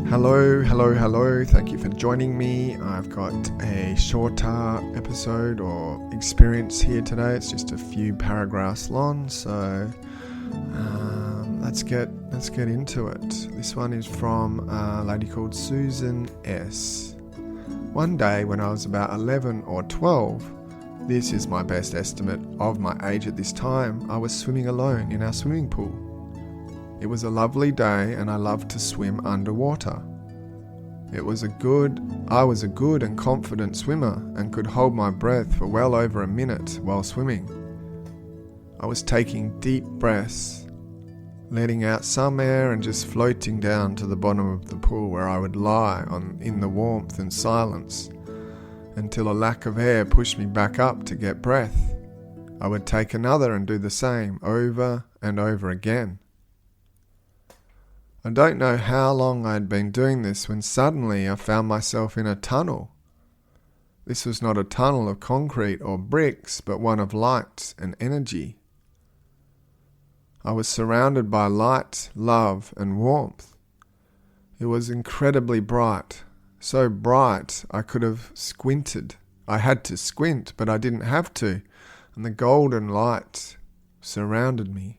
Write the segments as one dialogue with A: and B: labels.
A: Hello. Thank you for joining me. I've got a shorter episode or experience here today. It's just a few paragraphs long, so let's get into it. This one is from a lady called Susan S. One day when I was about 11 or 12, this is my best estimate of my age at this time, I was swimming alone in our swimming pool. It was a lovely day and I loved to swim underwater. I was a good and confident swimmer and could hold my breath for well over a minute while swimming. I was taking deep breaths, letting out some air and just floating down to the bottom of the pool where I would lie in the warmth and silence until a lack of air pushed me back up to get breath. I would take another and do the same over and over again. I don't know how long I had been doing this when suddenly I found myself in a tunnel. This was not a tunnel of concrete or bricks, but one of light and energy. I was surrounded by light, love, and warmth. It was incredibly bright, so bright I could have squinted. I had to squint, but I didn't have to, and the golden light surrounded me.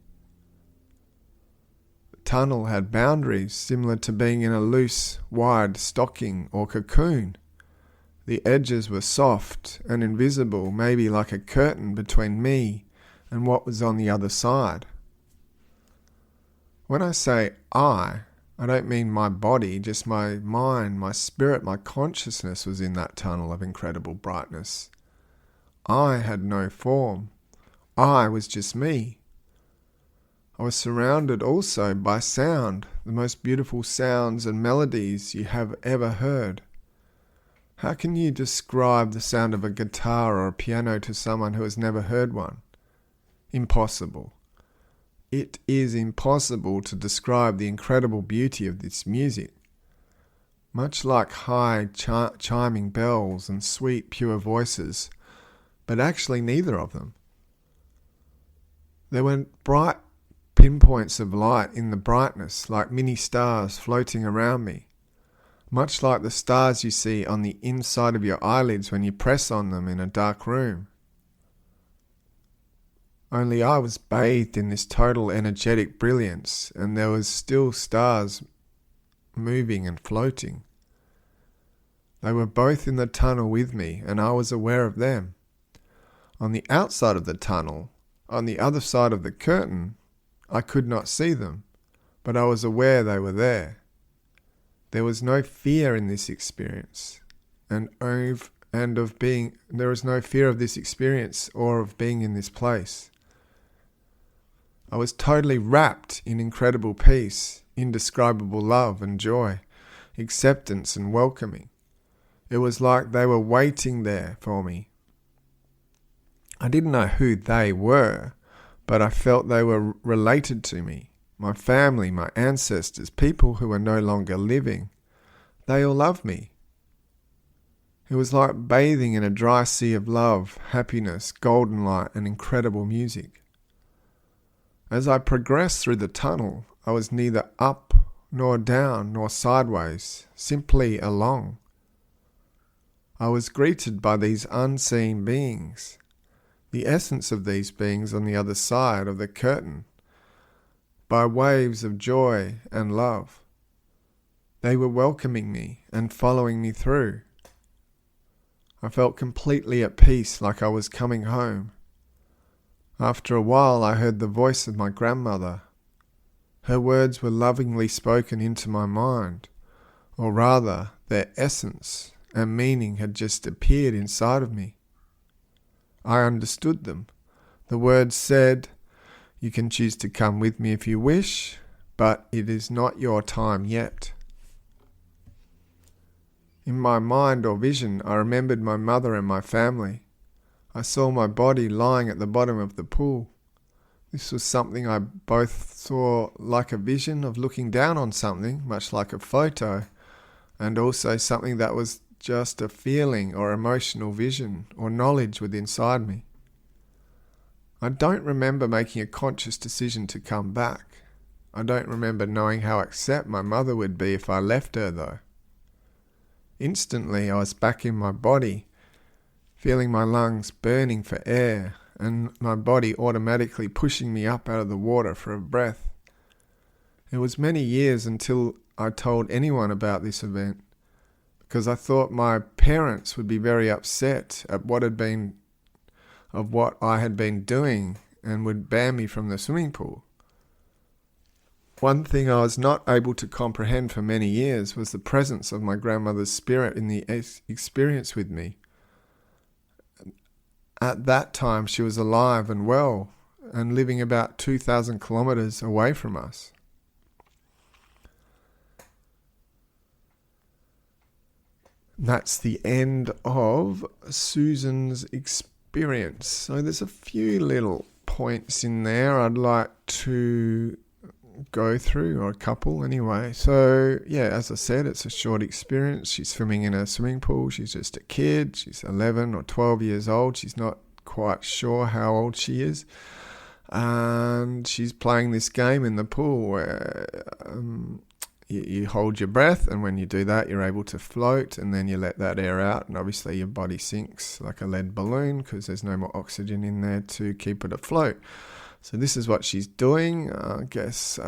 A: Tunnel had boundaries similar to being in a loose, wide stocking or cocoon. The edges were soft and invisible, maybe like a curtain between me and what was on the other side. When I say I don't mean my body, just my mind, my spirit, my consciousness was in that tunnel of incredible brightness. I had no form. I was just me. I was surrounded also by sound, the most beautiful sounds and melodies you have ever heard. How can you describe the sound of a guitar or a piano to someone who has never heard one? Impossible. It is impossible to describe the incredible beauty of this music. Much like high chiming bells and sweet pure voices, but actually neither of them. There were bright pinpoints of light in the brightness, like mini stars floating around me, much like the stars you see on the inside of your eyelids when you press on them in a dark room. Only I was bathed in this total energetic brilliance, and there was still stars moving and floating. They were both in the tunnel with me, and I was aware of them. On the outside of the tunnel, on the other side of the curtain, I could not see them, but I was aware they were there. There was no fear in this experience, there was no fear of this experience or of being in this place. I was totally wrapped in incredible peace, indescribable love and joy, acceptance and welcoming. It was like they were waiting there for me. I didn't know who they were, but I felt they were related to me, my family, my ancestors, people who were no longer living. They all loved me. It was like bathing in a dry sea of love, happiness, golden light, and incredible music. As I progressed through the tunnel, I was neither up nor down nor sideways, simply along. I was greeted by these unseen beings. The essence of these beings on the other side of the curtain, by waves of joy and love. They were welcoming me and following me through. I felt completely at peace, like I was coming home. After a while, I heard the voice of my grandmother. Her words were lovingly spoken into my mind, or rather, their essence and meaning had just appeared inside of me. I understood them. The words said, "You can choose to come with me if you wish, but it is not your time yet." In my mind or vision, I remembered my mother and my family. I saw my body lying at the bottom of the pool. This was something I both saw like a vision of looking down on something, much like a photo, and also something that was just a feeling or emotional vision or knowledge within inside me. I don't remember making a conscious decision to come back. I don't remember knowing how upset my mother would be if I left her, though. Instantly, I was back in my body, feeling my lungs burning for air and my body automatically pushing me up out of the water for a breath. It was many years until I told anyone about this event, because I thought my parents would be very upset at what I had been doing and would ban me from the swimming pool. One thing I was not able to comprehend for many years was the presence of my grandmother's spirit in the experience with me. At that time, she was alive and well and living about 2,000 kilometers away from us. That's the end of Susan's experience. So there's a few little points in there I'd like to go through, or a couple anyway. So yeah, as I said, it's a short experience. She's swimming in a swimming pool. She's just a kid. She's 11 or 12 years old. She's not quite sure how old she is. And she's playing this game in the pool where you hold your breath, and when you do that, you're able to float, and then you let that air out, and obviously your body sinks like a lead balloon because there's no more oxygen in there to keep it afloat. So this is what she's doing. I guess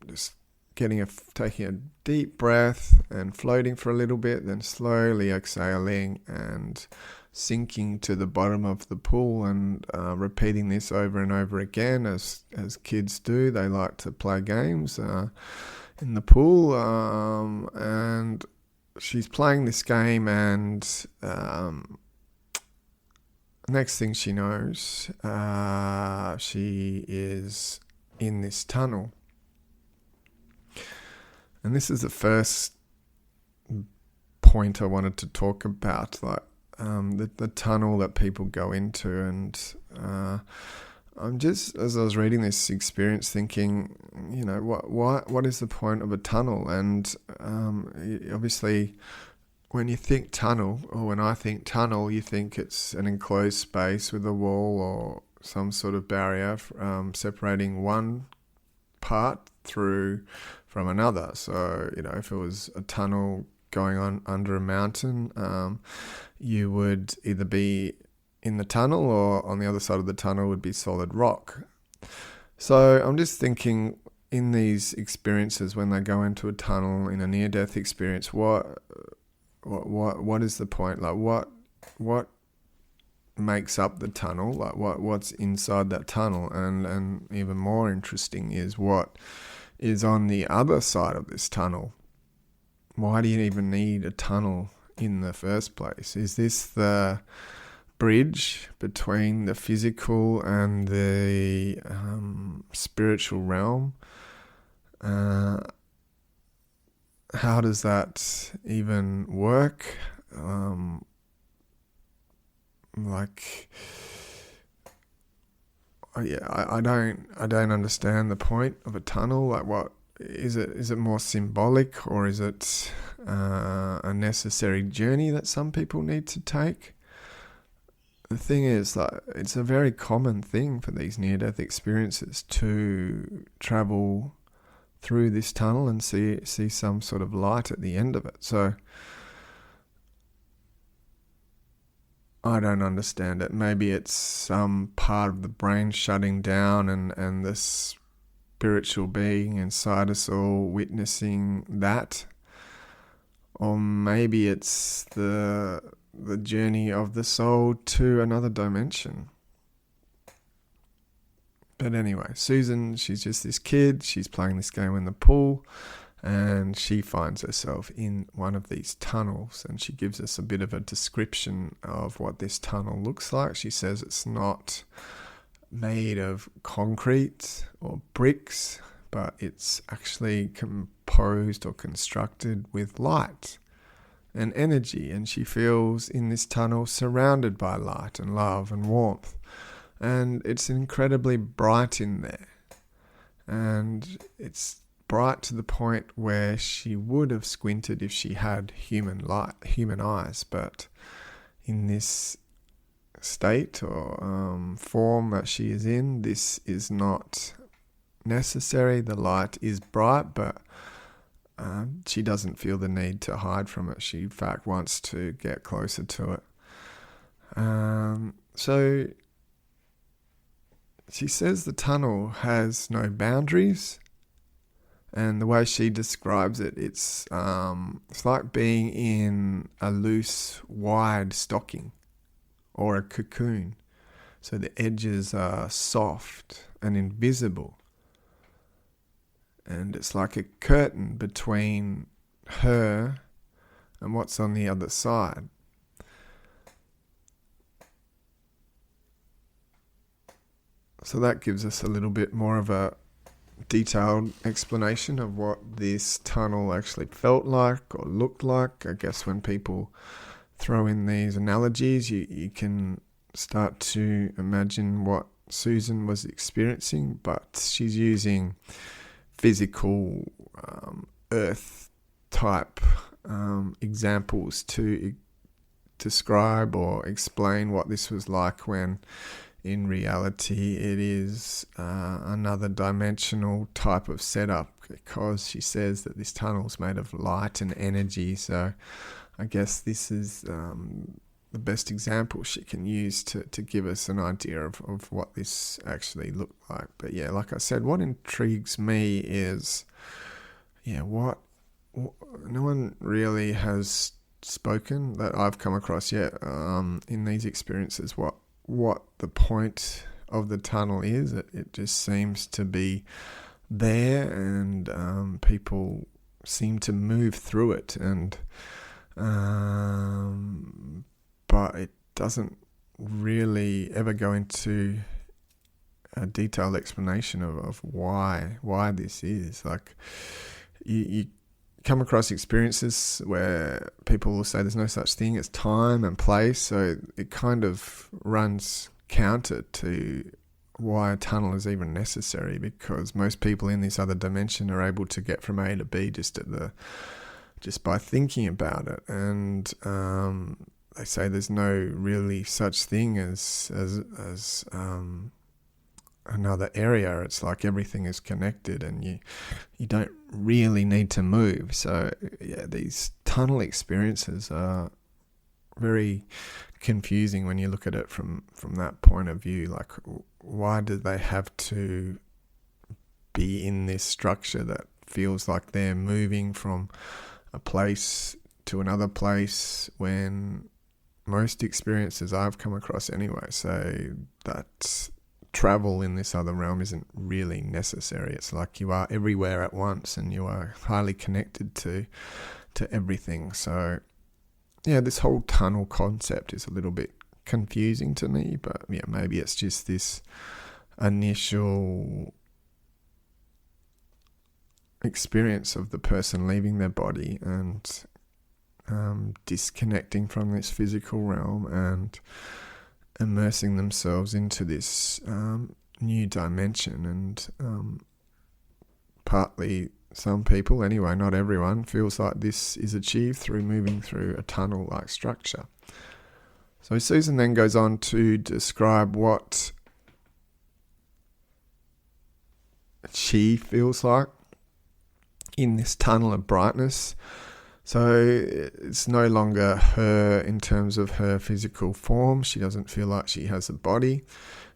A: just taking a deep breath and floating for a little bit, then slowly exhaling and sinking to the bottom of the pool, and repeating this over and over again as kids do. They like to play games in the pool, and she's playing this game, and next thing she knows, she is in this tunnel. And this is the first point I wanted to talk about, like the tunnel that people go into. And I'm just, as I was reading this experience, thinking, what is the point of a tunnel? And obviously, when you think tunnel, or when I think tunnel, you think it's an enclosed space with a wall or some sort of barrier separating one part through from another. So, if it was a tunnel going on under a mountain, you would either be in the tunnel, or on the other side of the tunnel would be solid rock. So I'm just thinking, in these experiences, when they go into a tunnel in a near-death experience, what is the point? Like, what makes up the tunnel? Like, what's inside that tunnel? And even more interesting is what is on the other side of this tunnel. Why do you even need a tunnel in the first place? Is this the bridge between the physical and the spiritual realm? How does that even work? I don't understand the point of a tunnel. Like, what is it? Is it more symbolic, or is it a necessary journey that some people need to take? The thing is, it's a very common thing for these near-death experiences to travel through this tunnel and see some sort of light at the end of it. So I don't understand it. Maybe it's some part of the brain shutting down, and the spiritual being inside us all witnessing that. Or maybe it's the journey of the soul to another dimension. But anyway, Susan, she's just this kid. She's playing this game in the pool, and she finds herself in one of these tunnels, and she gives us a bit of a description of what this tunnel looks like. She says it's not made of concrete or bricks, but it's actually composed or constructed with light and energy, and she feels in this tunnel surrounded by light and love and warmth, and it's incredibly bright in there, and it's bright to the point where she would have squinted if she had human eyes, but in this state or form that she is in, this is not necessary. The light is bright, but she doesn't feel the need to hide from it. She, in fact, wants to get closer to it. So she says the tunnel has no boundaries, and the way she describes it, it's like being in a loose, wide stocking or a cocoon. So the edges are soft and invisible. And it's like a curtain between her and what's on the other side. So that gives us a little bit more of a detailed explanation of what this tunnel actually felt like or looked like. I guess when people throw in these analogies, you can start to imagine what Susan was experiencing, but she's using physical earth type examples to describe or explain what this was like, when in reality it is another dimensional type of setup, because she says that this tunnel is made of light and energy. So I guess this is the best example she can use to give us an idea of what this actually looked like. But yeah, like I said, what intrigues me is, what no one really has spoken that I've come across yet in these experiences, what the point of the tunnel is. It just seems to be there, and people seem to move through it, and but it doesn't really ever go into a detailed explanation of why this is. Like, you come across experiences where people will say there's no such thing as time and place, so it kind of runs counter to why a tunnel is even necessary, because most people in this other dimension are able to get from A to B just by thinking about it. And they say there's no really such thing as another area. It's like everything is connected, and you don't really need to move. So yeah, these tunnel experiences are very confusing when you look at it from that point of view. Like, why do they have to be in this structure that feels like they're moving from a place to another place, when most experiences I've come across anyway say that travel in this other realm isn't really necessary. It's like you are everywhere at once, and you are highly connected to everything. So yeah, this whole tunnel concept is a little bit confusing to me, but yeah, maybe it's just this initial experience of the person leaving their body and disconnecting from this physical realm and immersing themselves into this new dimension. And partly, some people, anyway, not everyone, feels like this is achieved through moving through a tunnel-like structure. So Susan then goes on to describe what she feels like in this tunnel of brightness. So it's no longer her in terms of her physical form. She doesn't feel like she has a body.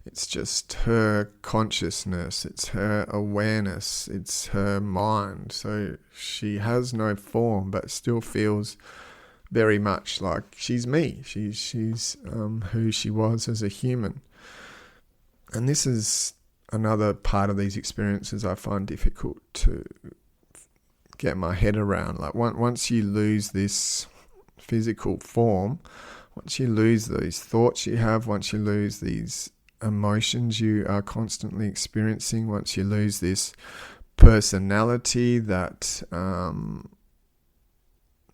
A: It's just her consciousness. It's her awareness. It's her mind. So she has no form, but still feels very much like she's me. She's who she was as a human. And this is another part of these experiences I find difficult to get my head around. Like, once you lose this physical form, once you lose these thoughts you have, once you lose these emotions you are constantly experiencing, once you lose this personality that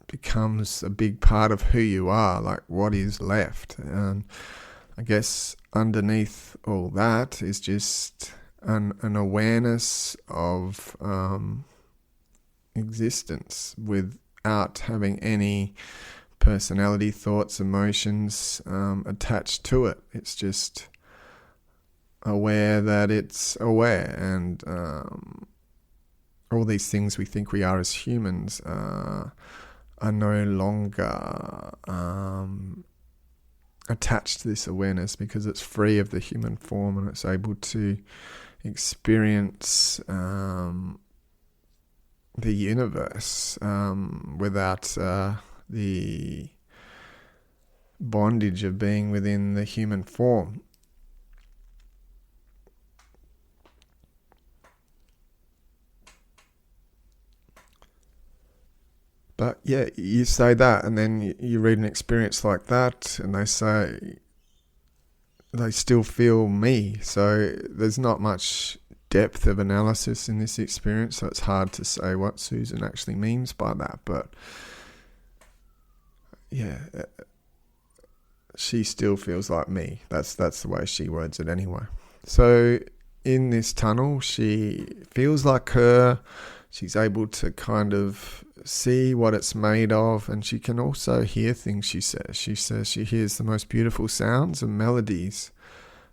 A: becomes a big part of who you are, like, what is left? And I guess underneath all that is just an awareness of existence without having any personality, thoughts, emotions attached to it. It's just aware that it's aware, and all these things we think we are as humans are no longer attached to this awareness, because it's free of the human form and it's able to experience the universe without the bondage of being within the human form. But yeah, you say that, and then you read an experience like that, and they say they still feel me. So there's not much depth of analysis in this experience, so it's hard to say what Susan actually means by that. But yeah, she still feels like me. That's the way she words it anyway. So in this tunnel, she feels like her. She's able to kind of see what it's made of, and she can also hear things, she says. She says she hears the most beautiful sounds and melodies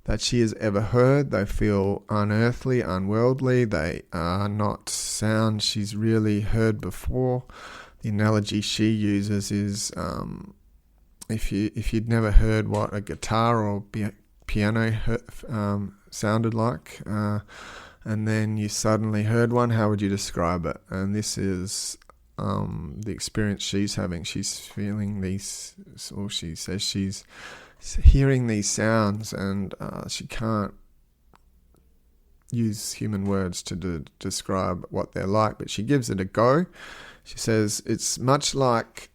A: that she has ever heard. They feel unearthly, unworldly. They are not sounds she's really heard before. The analogy she uses is if you'd never heard what a guitar or piano sounded like, and then you suddenly heard one, how would you describe it? And this is the experience she's having. She's feeling these, or she says she's hearing these sounds, and she can't use human words to describe what they're like, but she gives it a go. She says it's much like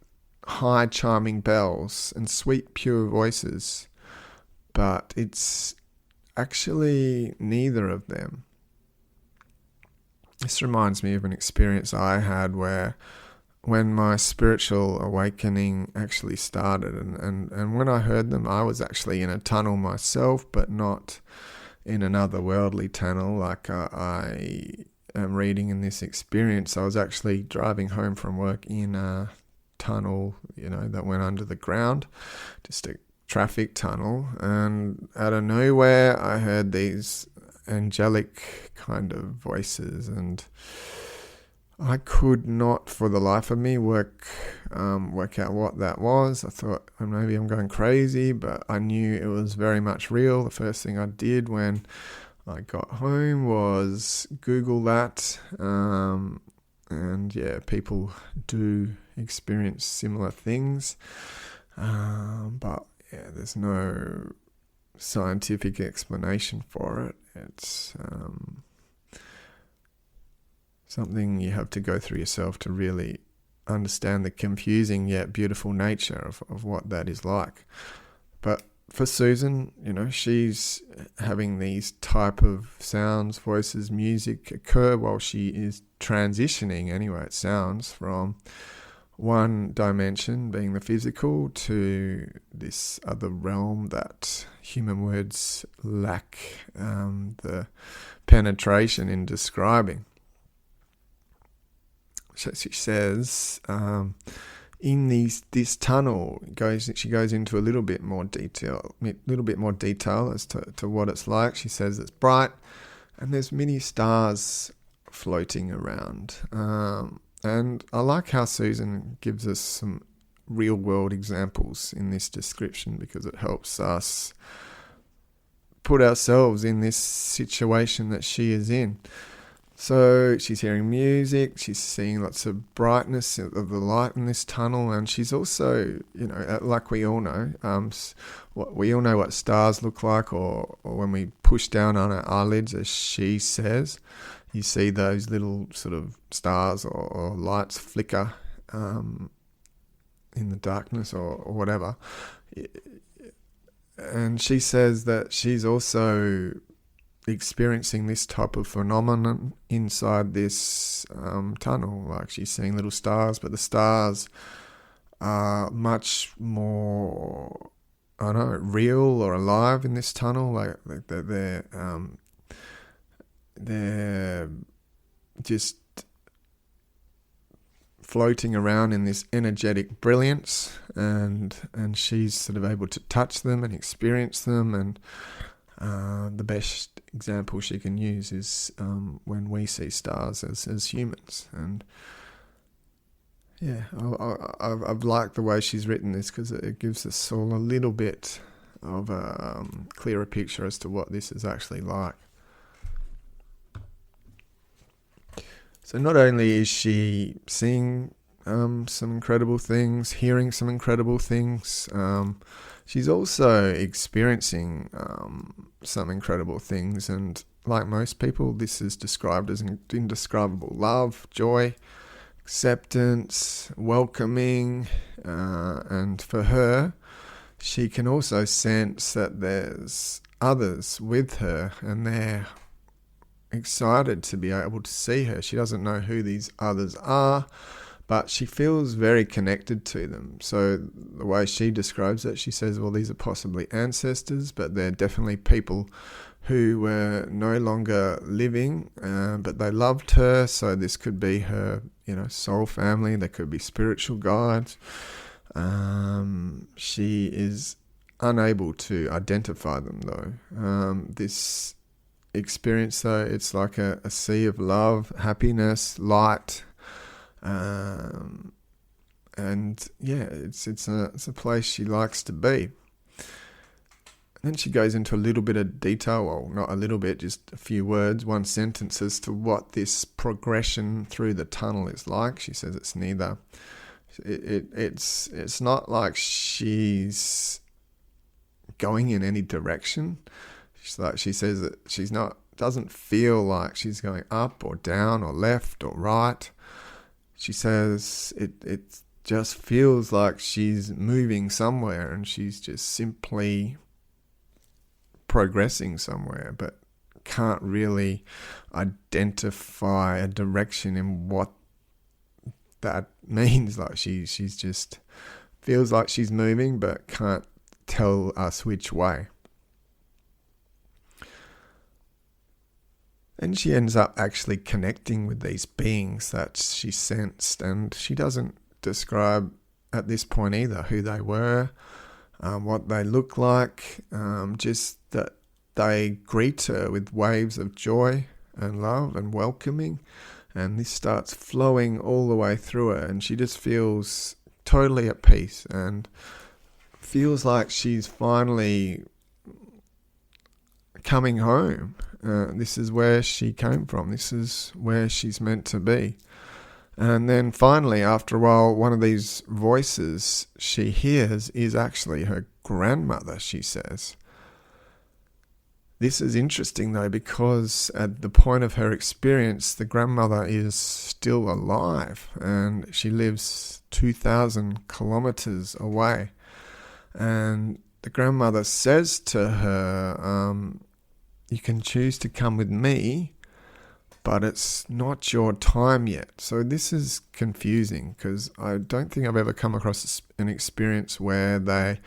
A: high chiming bells and sweet pure voices, but it's actually neither of them. This reminds me of an experience I had when my spiritual awakening actually started, and when I heard them, I was actually in a tunnel myself, but not in another worldly tunnel like I am reading in this experience. I was actually driving home from work in a tunnel, that went under the ground, just a traffic tunnel, and out of nowhere I heard these angelic kind of voices, and I could not for the life of me work out what that was. I thought maybe I'm going crazy, but I knew it was very much real. The first thing I did when I got home was Google that, and yeah, people do experience similar things, but yeah, there's no scientific explanation for it. It's something you have to go through yourself to really understand the confusing yet beautiful nature of what that is like. But for Susan, she's having these type of sounds, voices, music occur while she is transitioning, anyway, it sounds, from one dimension, being the physical, to this other realm that human words lack the penetration in describing. So she says, in this tunnel, she goes into a little bit more detail as to what it's like. She says it's bright, and there's many stars floating around. And I like how Susan gives us some real world examples in this description, because it helps us put ourselves in this situation that she is in. So she's hearing music, she's seeing lots of brightness of the light in this tunnel, and she's also, like we all know, we all know what stars look like, or when we push down on our eyelids, as she says, you see those little sort of stars or lights flicker in the darkness or whatever. And she says that she's also experiencing this type of phenomenon inside this tunnel. Like, she's seeing little stars, but the stars are much more, real or alive in this tunnel. Like they're just floating around in this energetic brilliance, and she's sort of able to touch them and experience them, and The best example she can use is when we see stars as humans. And yeah, I've liked the way she's written this because it gives us all a little bit of a clearer picture as to what this is actually like. So not only is she seeing some incredible things, hearing some incredible things, she's also experiencing some incredible things. And like most people, this is described as indescribable love, joy, acceptance, welcoming. And for her, she can also sense that there's others with her and they're excited to be able to see her. She doesn't know who these others are, but she feels very connected to them. So the way she describes it, she says, well, these are possibly ancestors, but they're definitely people who were no longer living, but they loved her. So this could be her, soul family. They could be spiritual guides. She is unable to identify them, though. This experience, though, it's like a sea of love, happiness, light, and yeah, it's a place she likes to be. And then she goes into a little bit of detail, well, not a little bit, just a few words, one sentence as to what this progression through the tunnel is like. She says it's neither. It's not like she's going in any direction. She says that doesn't feel like she's going up or down or left or right. She says it just feels like she's moving somewhere and she's just simply progressing somewhere, but can't really identify a direction in what that means. Like she's just feels like she's moving, but can't tell us which way. And she ends up actually connecting with these beings that she sensed, and she doesn't describe at this point either who they were, what they look like, just that they greet her with waves of joy and love and welcoming, and this starts flowing all the way through her, and she just feels totally at peace and feels like she's finally coming home. This is where she came from. This is where she's meant to be. And then finally, after a while, one of these voices she hears is actually her grandmother, she says. This is interesting, though, because at the point of her experience, the grandmother is still alive and she lives 2,000 kilometers away. And the grandmother says to her, you can choose to come with me, but it's not your time yet. So this is confusing because I don't think I've ever come across an experience where they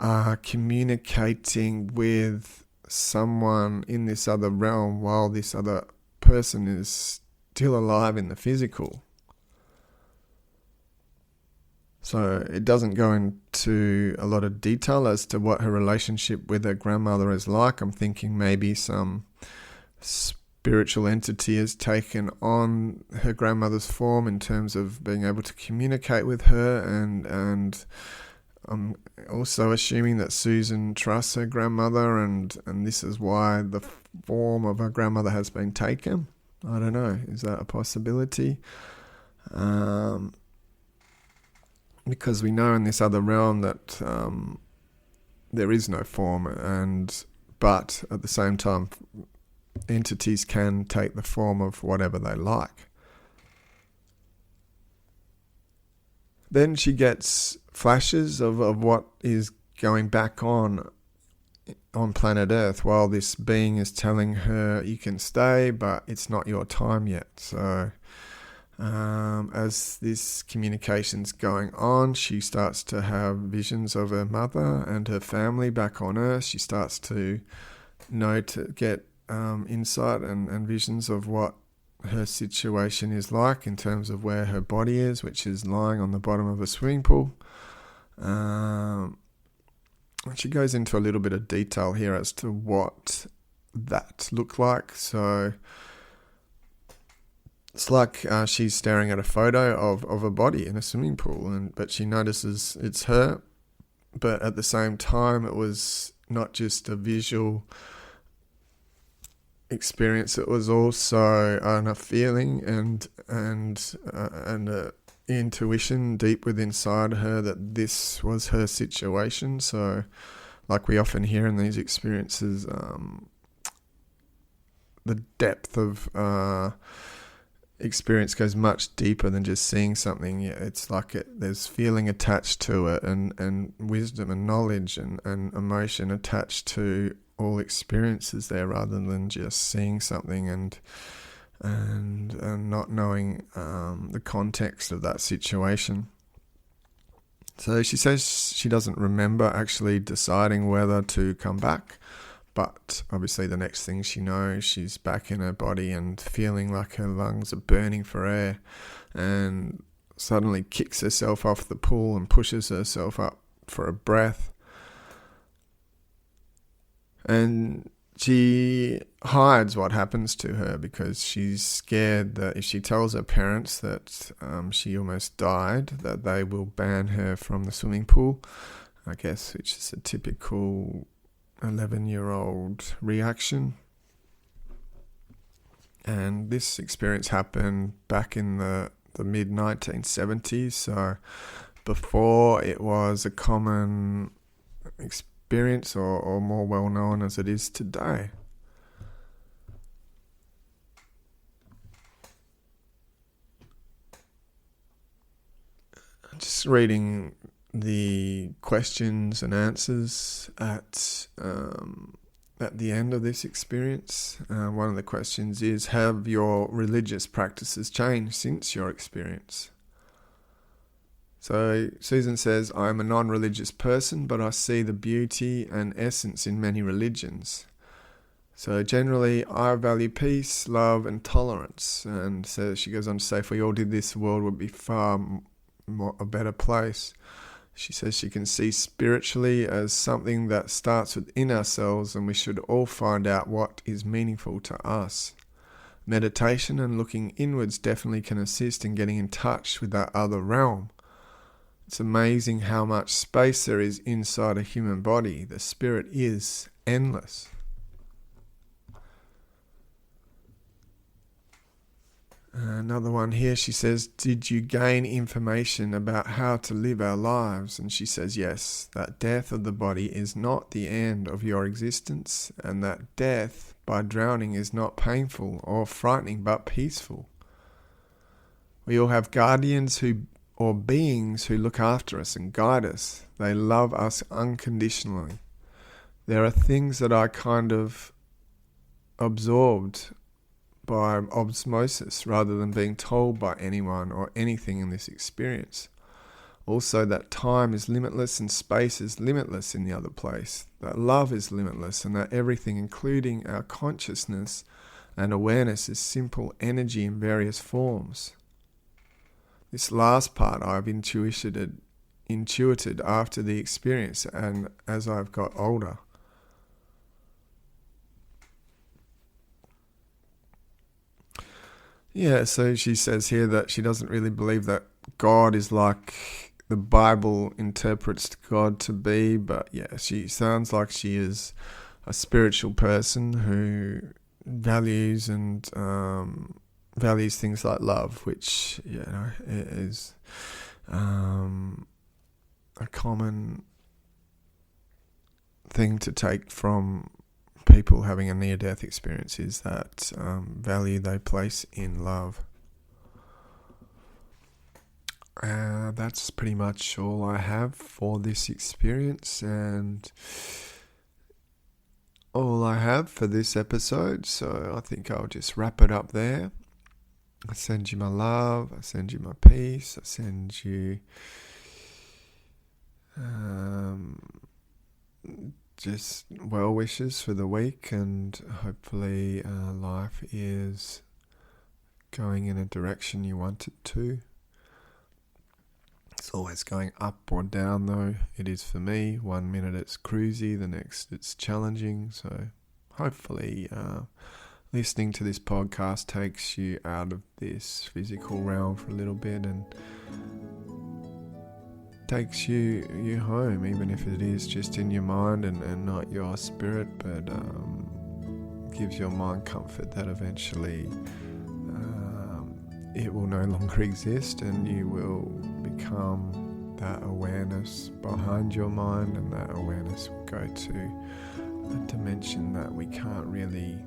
A: are communicating with someone in this other realm while this other person is still alive in the physical. So it doesn't go into a lot of detail as to what her relationship with her grandmother is like. I'm thinking maybe some spiritual entity has taken on her grandmother's form in terms of being able to communicate with her, and I'm also assuming that Susan trusts her grandmother, and this is why the form of her grandmother has been taken. I don't know. Is that a possibility? Because we know in this other realm that there is no form, but at the same time, entities can take the form of whatever they like. Then she gets flashes of what is going back on planet Earth while this being is telling her you can stay, but it's not your time yet. So as this communication's going on, she starts to have visions of her mother and her family back on Earth. She starts to get insight and visions of what her situation is like in terms of where her body is, which is lying on the bottom of a swimming pool. She goes into a little bit of detail here as to what that looked like. So it's like she's staring at a photo of a body in a swimming pool, but she notices it's her. But at the same time, it was not just a visual experience; it was also a feeling and a intuition deep within inside her that this was her situation. So, like we often hear in these experiences, the depth of experience goes much deeper than just seeing something. It's like there's feeling attached to it, and wisdom and knowledge and emotion attached to all experiences there, rather than just seeing something and not knowing the context of that situation. So she says she doesn't remember actually deciding whether to come back, but obviously the next thing she knows, she's back in her body and feeling like her lungs are burning for air, and suddenly kicks herself off the pool and pushes herself up for a breath. And she hides what happens to her because she's scared that if she tells her parents that she almost died, that they will ban her from the swimming pool, I guess, which is a typical 11-year-old reaction. And this experience happened back in the mid-1970s, so before it was a common experience or more well known as it is today. Just reading the questions and answers at the end of this experience. One of the questions is, have your religious practices changed since your experience? So Susan says, I am a non-religious person, but I see the beauty and essence in many religions. So generally, I value peace, love, and tolerance. And so she goes on to say, if we all did this, the world would be far more a better place. She says she can see spiritually as something that starts within ourselves, and we should all find out what is meaningful to us. Meditation and looking inwards definitely can assist in getting in touch with that other realm. It's amazing how much space there is inside a human body. The spirit is endless. Another one here, she says, did you gain information about how to live our lives? And she says, yes, that death of the body is not the end of your existence, and that death by drowning is not painful or frightening, but peaceful. We all have guardians or beings who look after us and guide us. They love us unconditionally. There are things that I kind of absorbed by osmosis rather than being told by anyone or anything in this experience. Also, that time is limitless and space is limitless in the other place. That love is limitless, and that everything, including our consciousness and awareness, is simple energy in various forms. This last part I've intuited after the experience and as I've got older. Yeah, so she says here that she doesn't really believe that God is like the Bible interprets God to be, but yeah, she sounds like she is a spiritual person who values things like love, which is a common thing to take from people having a near-death experience, is that value they place in love. That's pretty much all I have for this experience and all I have for this episode, so I think I'll just wrap it up there. I send you my love, I send you my peace, I send you just well wishes for the week, and hopefully life is going in a direction you want it to. It's always going up or down, though. It is for me. 1 minute it's cruisy, the next it's challenging. So hopefully listening to this podcast takes you out of this physical realm for a little bit and takes you home, even if it is just in your mind and not your spirit, but gives your mind comfort that eventually it will no longer exist, and you will become that awareness behind your mind, and that awareness will go to a dimension that we can't really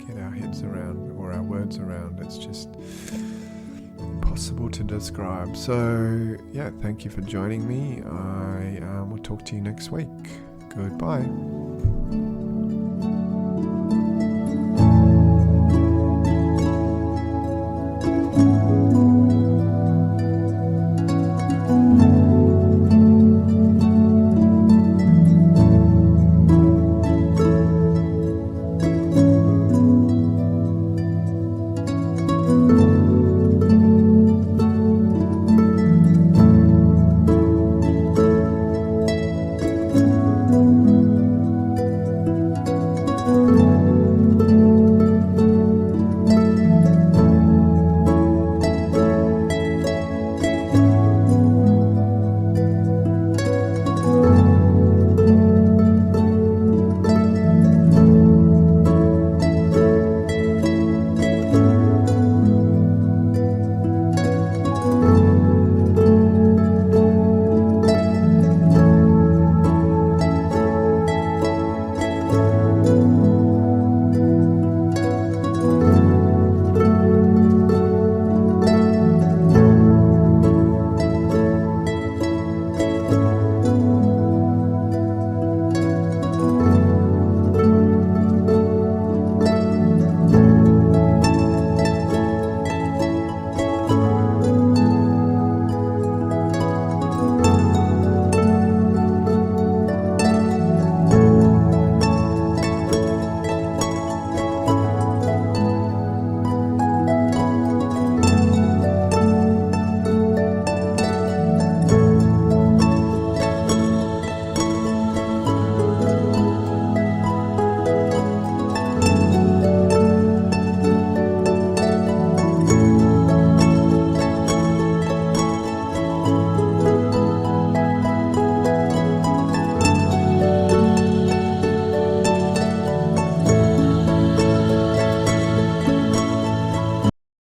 A: get our heads around or our words around. It's just impossible to describe. So yeah, thank you for joining me. I will talk to you next week. Goodbye.